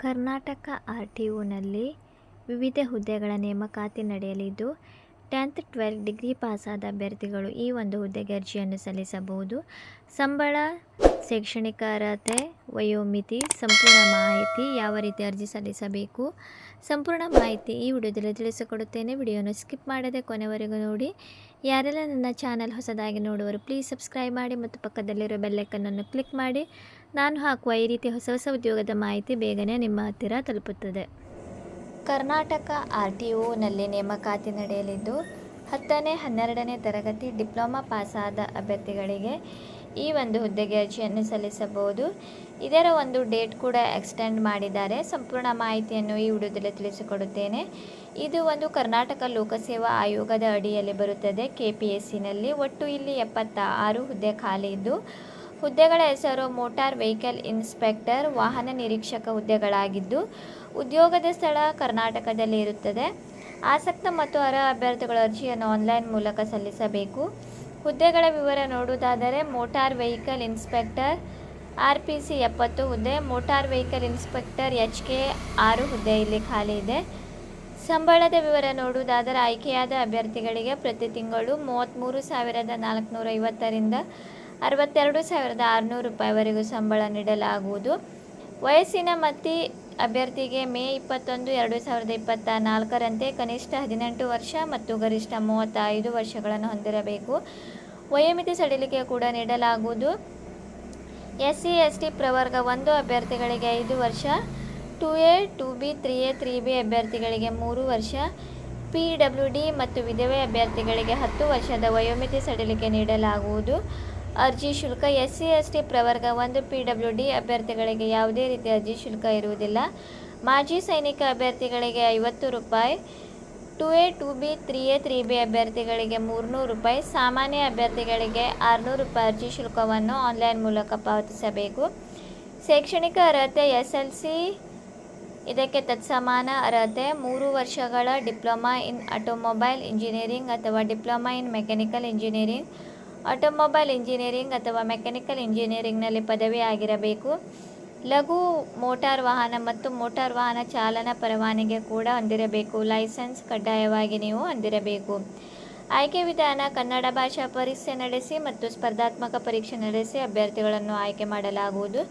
ಕರ್ನಾಟಕ ಆರ್.ಟಿ.ಒನಲ್ಲಿ ವಿವಿಧ ಹುದ್ದೆಗಳ ನೇಮಕಾತಿ ನಡೆಯಲಿದ್ದು 10th 12th ಡಿಗ್ರಿ ಪಾಸಾದ ಅಭ್ಯರ್ಥಿಗಳು ಈ ಒಂದು ಹುದ್ದೆಗೆ ಅರ್ಜಿಯನ್ನು ಸಲ್ಲಿಸಬಹುದು. ಸಂಬಳ, ಶೈಕ್ಷಣಿಕ ಅರ್ಹತೆ, ವಯೋಮಿತಿ, ಸಂಪೂರ್ಣ ಮಾಹಿತಿ, ಯಾವ ರೀತಿ ಅರ್ಜಿ ಸಲ್ಲಿಸಬೇಕು, ಸಂಪೂರ್ಣ ಮಾಹಿತಿ ಈ ವಿಡಿಯೋದಲ್ಲಿ ತಿಳಿಸಿಕೊಡುತ್ತೇನೆ. ವಿಡಿಯೋನ ಸ್ಕಿಪ್ ಮಾಡದೆ ಕೊನೆವರೆಗೂ ನೋಡಿ. ಯಾರೆಲ್ಲ ನನ್ನ ಚಾನಲ್ ಹೊಸದಾಗಿ ನೋಡುವರು ಪ್ಲೀಸ್ ಸಬ್ಸ್ಕ್ರೈಬ್ ಮಾಡಿ ಮತ್ತು ಪಕ್ಕದಲ್ಲಿರೋ ಬೆಲ್ಲೈಕನ್ನನ್ನು ಕ್ಲಿಕ್ ಮಾಡಿ. ನಾನು ಹಾಕುವ ಈ ರೀತಿ ಹೊಸ ಹೊಸ ಉದ್ಯೋಗದ ಮಾಹಿತಿ ಬೇಗನೆ ನಿಮ್ಮ ಹತ್ತಿರ ತಲುಪುತ್ತದೆ. ಕರ್ನಾಟಕ ಆರ್.ಟಿ.ಒನಲ್ಲಿ ನೇಮಕಾತಿ ನಡೆಯಲಿದ್ದು 10ನೇ 12ನೇ ತರಗತಿ ಡಿಪ್ಲೊಮಾ ಪಾಸಾದ ಅಭ್ಯರ್ಥಿಗಳಿಗೆ ಈ ಒಂದು ಹುದ್ದೆಗೆ ಅರ್ಜಿಯನ್ನು ಸಲ್ಲಿಸಬಹುದು. ಇದರ ಒಂದು ಡೇಟ್ ಕೂಡ ಎಕ್ಸ್ಟೆಂಡ್ ಮಾಡಿದ್ದಾರೆ. ಸಂಪೂರ್ಣ ಮಾಹಿತಿಯನ್ನು ಈ ವಿಡಿಯೋದಲ್ಲಿ ತಿಳಿಸಿಕೊಡುತ್ತೇನೆ. ಇದು ಒಂದು ಕರ್ನಾಟಕ ಲೋಕಸೇವಾ ಆಯೋಗದ ಅಡಿಯಲ್ಲಿ ಬರುತ್ತದೆ. KPSCನಲ್ಲಿ ಒಟ್ಟು ಇಲ್ಲಿ 76 ಹುದ್ದೆ ಖಾಲಿ ಇದ್ದು ಹುದ್ದೆಗಳ ಹೆಸರು ಮೋಟಾರ್ ವೆಹಿಕಲ್ ಇನ್ಸ್ಪೆಕ್ಟರ್, ವಾಹನ ನಿರೀಕ್ಷಕ ಹುದ್ದೆಗಳಾಗಿದ್ದು ಉದ್ಯೋಗದ ಸ್ಥಳ ಕರ್ನಾಟಕದಲ್ಲಿ ಇರುತ್ತದೆ. ಆಸಕ್ತ ಮತ್ತು ಅರ್ಹ ಅಭ್ಯರ್ಥಿಗಳು ಅರ್ಜಿಯನ್ನು ಆನ್ಲೈನ್ ಮೂಲಕ ಸಲ್ಲಿಸಬೇಕು. ಹುದ್ದೆಗಳ ವಿವರ ನೋಡುವುದಾದರೆ ಮೋಟಾರ್ ವೆಹಿಕಲ್ ಇನ್ಸ್ಪೆಕ್ಟರ್ RPC 70 ಹುದ್ದೆ, ಮೋಟಾರ್ ವೆಹಿಕಲ್ ಇನ್ಸ್ಪೆಕ್ಟರ್ HK 6 ಹುದ್ದೆ ಇಲ್ಲಿ ಖಾಲಿ ಇದೆ. ಸಂಬಳದ ವಿವರ ನೋಡುವುದಾದರೆ ಆಯ್ಕೆಯಾದ ಅಭ್ಯರ್ಥಿಗಳಿಗೆ ಪ್ರತಿ ತಿಂಗಳು 33,450 ರಿಂದ 62,600 ರೂಪಾಯಿವರೆಗೂ ಸಂಬಳ ನೀಡಲಾಗುವುದು. ವಯಸ್ಸಿನ ಮಿತಿ ಅಭ್ಯರ್ಥಿಗೆ ಮೇ 21, 2024ರಂತೆ ಕನಿಷ್ಠ 18 ವರ್ಷ ಮತ್ತು ಗರಿಷ್ಠ 35 ವರ್ಷಗಳನ್ನು ಹೊಂದಿರಬೇಕು. ವಯೋಮಿತಿ ಸಡಿಲಿಕೆ ಕೂಡ ನೀಡಲಾಗುವುದು. SC/ST ಪ್ರವರ್ಗ 1 ಅಭ್ಯರ್ಥಿಗಳಿಗೆ 5 ವರ್ಷ, 2A 2B 3A 3B ಅಭ್ಯರ್ಥಿಗಳಿಗೆ 3 ವರ್ಷ, PWD ಮತ್ತು ವಿಧವೆ ಅಭ್ಯರ್ಥಿಗಳಿಗೆ 10 ವರ್ಷದ ವಯೋಮಿತಿ ಸಡಿಲಿಕೆ ನೀಡಲಾಗುವುದು. ಅರ್ಜಿ ಶುಲ್ಕ SC/ST ಪ್ರವರ್ಗ 1 PWD ಅಭ್ಯರ್ಥಿಗಳಿಗೆ ಯಾವುದೇ ರೀತಿಯ ಅರ್ಜಿ ಶುಲ್ಕ ಇರುವುದಿಲ್ಲ. ಮಾಜಿ ಸೈನಿಕ ಅಭ್ಯರ್ಥಿಗಳಿಗೆ 50 ರೂಪಾಯಿ, 2A 2B 3A 3B ಅಭ್ಯರ್ಥಿಗಳಿಗೆ 300 ರೂಪಾಯಿ, ಸಾಮಾನ್ಯ ಅಭ್ಯರ್ಥಿಗಳಿಗೆ 600 ರೂಪಾಯಿ ಅರ್ಜಿ ಶುಲ್ಕವನ್ನು ಆನ್ಲೈನ್ ಮೂಲಕ ಪಾವತಿಸಬೇಕು. ಶೈಕ್ಷಣಿಕ ಅರ್ಹತೆ SLC, ಇದಕ್ಕೆ ತತ್ಸಮಾನ ಅರ್ಹತೆ 3 ವರ್ಷಗಳ ಡಿಪ್ಲೊಮಾ ಇನ್ ಆಟೋಮೊಬೈಲ್ ಇಂಜಿನಿಯರಿಂಗ್ ಅಥವಾ diploma in mechanical engineering, automobile engineering ಅಥವಾ ಮೆಕ್ಯಾನಿಕಲ್ ಇಂಜಿನಿಯರಿಂಗ್ನಲ್ಲಿ ಪದವಿ ಆಗಿರಬೇಕು. ಲಘು ಮೋಟಾರ್ ವಾಹನ ಮತ್ತು ಮೋಟಾರ್ ವಾಹನ ಚಾಲನಾ ಪರವಾನಗಿ ಕೂಡ ಹೊಂದಿರಬೇಕು. ಲೈಸೆನ್ಸ್ ಕಡ್ಡಾಯವಾಗಿ ನೀವು ಹೊಂದಿರಬೇಕು. ಆಯ್ಕೆ ವಿಧಾನ ಕನ್ನಡ ಭಾಷಾ ಪರೀಕ್ಷೆ ನಡೆಸಿ ಮತ್ತು ಸ್ಪರ್ಧಾತ್ಮಕ ಪರೀಕ್ಷೆ ನಡೆಸಿ ಅಭ್ಯರ್ಥಿಗಳನ್ನು ಆಯ್ಕೆ ಮಾಡಲಾಗುವುದು.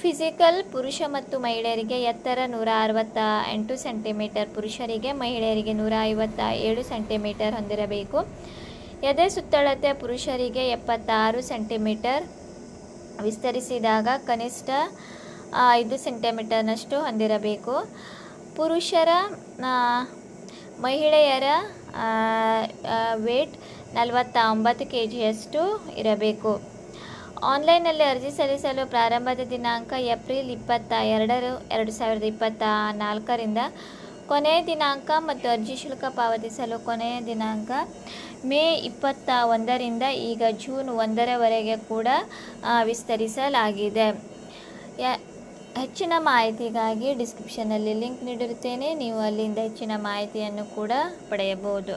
ಫಿಸಿಕಲ್ ಪುರುಷ ಮತ್ತು ಮಹಿಳೆಯರಿಗೆ ಎತ್ತರ 168 ಸೆಂಟಿಮೀಟರ್ ಪುರುಷರಿಗೆ, ಮಹಿಳೆಯರಿಗೆ 157 ಸೆಂಟಿಮೀಟರ್ ಹೊಂದಿರಬೇಕು. ಎದೆ ಸುತ್ತಳತೆ ಪುರುಷರಿಗೆ 76 ಸೆಂಟಿಮೀಟರ್, ವಿಸ್ತರಿಸಿದಾಗ ಕನಿಷ್ಠ 5 ಸೆಂಟಿಮೀಟರ್ನಷ್ಟು ಹೊಂದಿರಬೇಕು. ಮಹಿಳೆಯರ ವೇಟ್ 49 kgಯಷ್ಟು ಇರಬೇಕು. ಆನ್ಲೈನ್ನಲ್ಲಿ ಅರ್ಜಿ ಸಲ್ಲಿಸಲು ಪ್ರಾರಂಭದ ದಿನಾಂಕ ಏಪ್ರಿಲ್ 22, 2024ರಿಂದ ಕೊನೆಯ ದಿನಾಂಕ ಮತ್ತು ಅರ್ಜಿ ಶುಲ್ಕ ಪಾವತಿಸಲು ಕೊನೆಯ ದಿನಾಂಕ ಮೇ 21ರಿಂದ ಈಗ ಜೂನ್ 1ರವರೆಗೆ ಕೂಡ ವಿಸ್ತರಿಸಲಾಗಿದೆ. ಹೆಚ್ಚಿನ ಮಾಹಿತಿಗಾಗಿ ಡಿಸ್ಕ್ರಿಪ್ಷನಲ್ಲಿ ಲಿಂಕ್ ನೀಡಿರುತ್ತೇನೆ. ನೀವು ಅಲ್ಲಿಂದ ಹೆಚ್ಚಿನ ಮಾಹಿತಿಯನ್ನು ಕೂಡ ಪಡೆಯಬಹುದು.